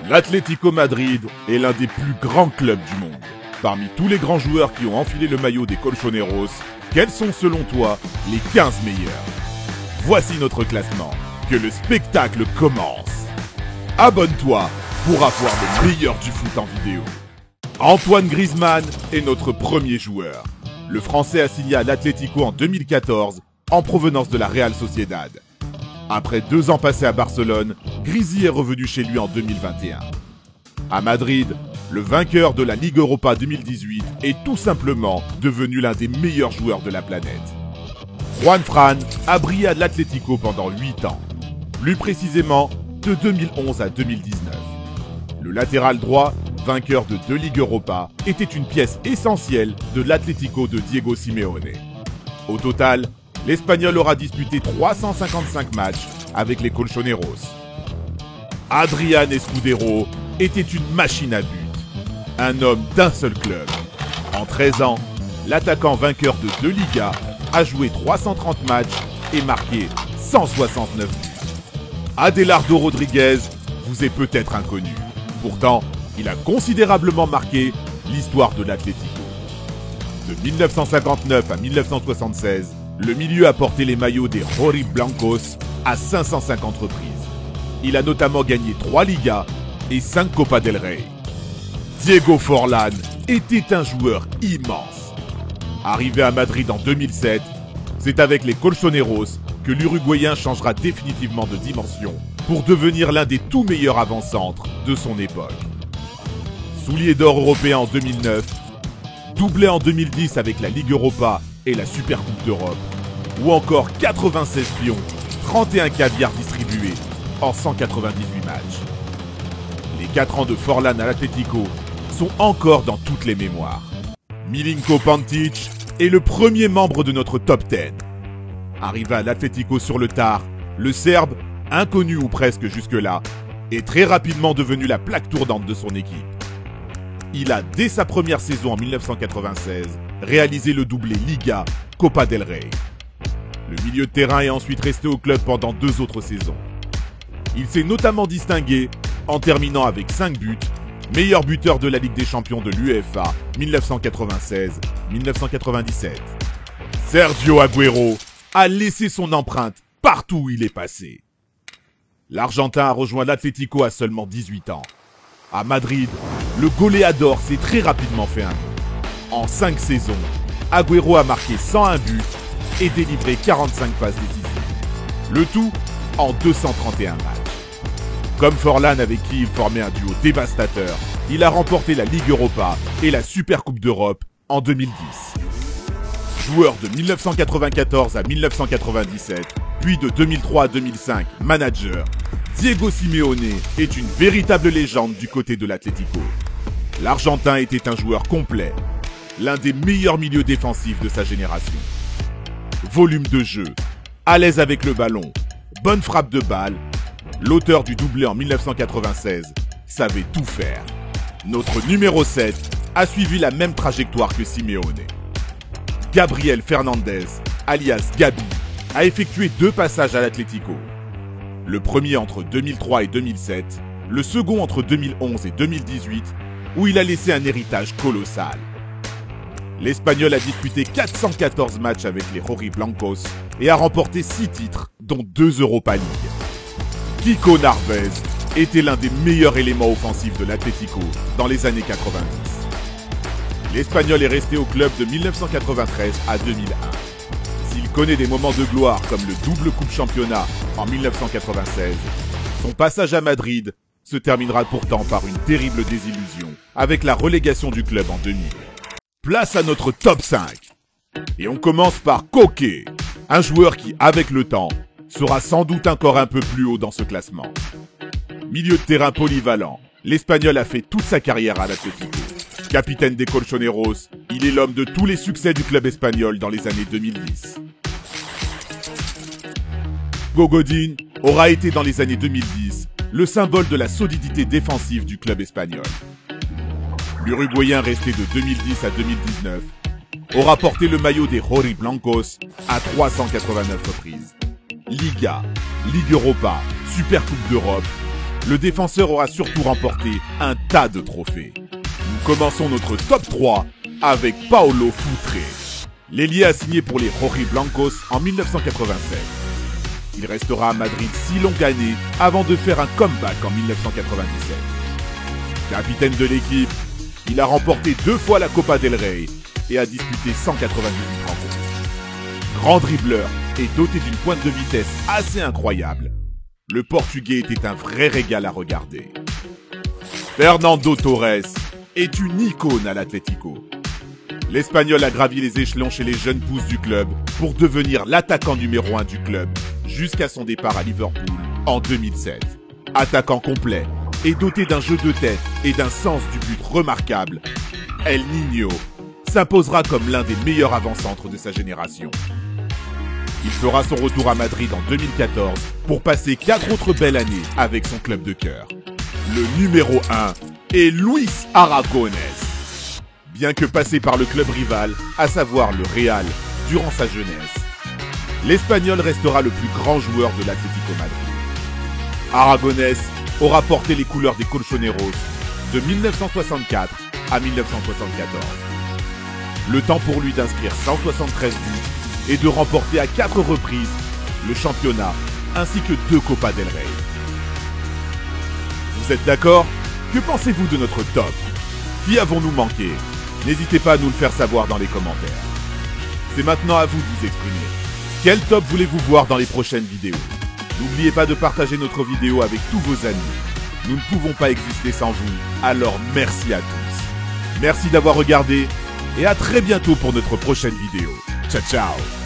L'Atlético Madrid est l'un des plus grands clubs du monde. Parmi tous les grands joueurs qui ont enfilé le maillot des Colchoneros, quels sont selon toi les 15 meilleurs? Voici notre classement. Que le spectacle commence. Abonne-toi pour avoir le meilleur du foot en vidéo. Antoine Griezmann est notre premier joueur. Le Français a signé à l'Atlético en 2014 en provenance de la Real Sociedad. Après 2 ans passés à Barcelone, Griezmann est revenu chez lui en 2021. À Madrid, le vainqueur de la Ligue Europa 2018 est tout simplement devenu l'un des meilleurs joueurs de la planète. Juan Fran a brillé à l'Atlético pendant 8 ans, plus précisément de 2011 à 2019. Le latéral droit, vainqueur de 2 Ligues Europa, était une pièce essentielle de l'Atlético de Diego Simeone. Au total, l'Espagnol aura disputé 355 matchs avec les Colchoneros. Adrián Escudero était une machine à but, un homme d'un seul club. En 13 ans, l'attaquant vainqueur de 2 Ligas a joué 330 matchs et marqué 169 buts. Adelardo Rodriguez vous est peut-être inconnu. Pourtant, il a considérablement marqué l'histoire de l'Atlético. De 1959 à 1976, le milieu a porté les maillots des Rojiblancos à 550 reprises. Il a notamment gagné 3 Ligas et 5 Copa del Rey. Diego Forlán était un joueur immense. Arrivé à Madrid en 2007, c'est avec les Colchoneros que l'Uruguayen changera définitivement de dimension pour devenir l'un des tout meilleurs avant-centres de son époque. Soulier d'or européen en 2009, doublé en 2010 avec la Ligue Europa et la Supercoupe d'Europe, ou encore 96 pions, 31 caviars distribués en 198 matchs. Les 4 ans de Forlán à l'Atlético sont encore dans toutes les mémoires. Milinko Pantić est le premier membre de notre top 10. Arrivé à l'Atlético sur le tard, le Serbe, inconnu ou presque jusque-là, est très rapidement devenu la plaque tournante de son équipe. Il a, dès sa première saison en 1996, réalisé le doublé Liga Copa del Rey. Le milieu de terrain est ensuite resté au club pendant 2 autres saisons. Il s'est notamment distingué en terminant avec 5 buts, meilleur buteur de la Ligue des Champions de l'UEFA 1996-1997. Sergio Agüero a laissé son empreinte partout où il est passé. L'Argentin a rejoint l'Atlético à seulement 18 ans. À Madrid, le goléador s'est très rapidement fait un nom. En 5 saisons, Agüero a marqué 101 buts et délivré 45 passes décisives. Le tout en 231 matchs. Comme Forlán avec qui il formait un duo dévastateur, il a remporté la Ligue Europa et la Supercoupe d'Europe en 2010. Joueur de 1994 à 1997, puis de 2003 à 2005, manager, Diego Simeone est une véritable légende du côté de l'Atlético. L'Argentin était un joueur complet, l'un des meilleurs milieux défensifs de sa génération. Volume de jeu, à l'aise avec le ballon, bonne frappe de balle, l'auteur du doublé en 1996 savait tout faire. Notre numéro 7 a suivi la même trajectoire que Simeone. Gabriel Fernandez, alias Gabi, a effectué 2 passages à l'Atlético. Le premier entre 2003 et 2007, le second entre 2011 et 2018, où il a laissé un héritage colossal. L'Espagnol a disputé 414 matchs avec les Rojiblancos et a remporté 6 titres, dont 2 Europa League. Kiko Narváez était l'un des meilleurs éléments offensifs de l'Atlético dans les années 90. L'Espagnol est resté au club de 1993 à 2001. S'il connaît des moments de gloire comme le double coupe championnat en 1996, son passage à Madrid se terminera pourtant par une terrible désillusion avec la relégation du club en 2000. Place à notre top 5. Et on commence par Koke, un joueur qui, avec le temps, sera sans doute encore un peu plus haut dans ce classement. Milieu de terrain polyvalent, l'Espagnol a fait toute sa carrière à l'Atlético. Capitaine des Colchoneros, il est l'homme de tous les succès du club espagnol dans les années 2010. Godín aura été dans les années 2010 le symbole de la solidité défensive du club espagnol. L'Uruguayen resté de 2010 à 2019 aura porté le maillot des Rojiblancos à 389 reprises. Liga, Ligue Europa, Supercoupe d'Europe, le défenseur aura surtout remporté un tas de trophées. Nous commençons notre top 3 avec Paulo Futre. L'ailier a signé pour les Rojiblancos en 1987. Il restera à Madrid 6 longues années avant de faire un comeback en 1997. Capitaine de l'équipe, il a remporté 2 fois la Copa del Rey et a disputé 198 rencontres. Grand dribbleur et doté d'une pointe de vitesse assez incroyable, le Portugais était un vrai régal à regarder. Fernando Torres est une icône à l'Atlético. L'Espagnol a gravi les échelons chez les jeunes pousses du club pour devenir l'attaquant numéro 1 du club jusqu'à son départ à Liverpool en 2007. Attaquant complet et doté d'un jeu de tête et d'un sens du but remarquable, El Niño s'imposera comme l'un des meilleurs avant-centres de sa génération. Il fera son retour à Madrid en 2014 pour passer 4 autres belles années avec son club de cœur. Le numéro 1 est Luis Aragonés. Bien que passé par le club rival, à savoir le Real, durant sa jeunesse, l'Espagnol restera le plus grand joueur de l'Atlético Madrid. Aragonés aura porté les couleurs des Colchoneros de 1964 à 1974. Le temps pour lui d'inscrire 173 buts et de remporter à 4 reprises le championnat ainsi que 2 Copa del Rey. Vous êtes d'accord? Que pensez-vous de notre top? Qui avons-nous manqué? N'hésitez pas à nous le faire savoir dans les commentaires. C'est maintenant à vous de vous exprimer. Quel top voulez-vous voir dans les prochaines vidéos? N'oubliez pas de partager notre vidéo avec tous vos amis. Nous ne pouvons pas exister sans vous, alors merci à tous. Merci d'avoir regardé et à très bientôt pour notre prochaine vidéo. Ciao ciao!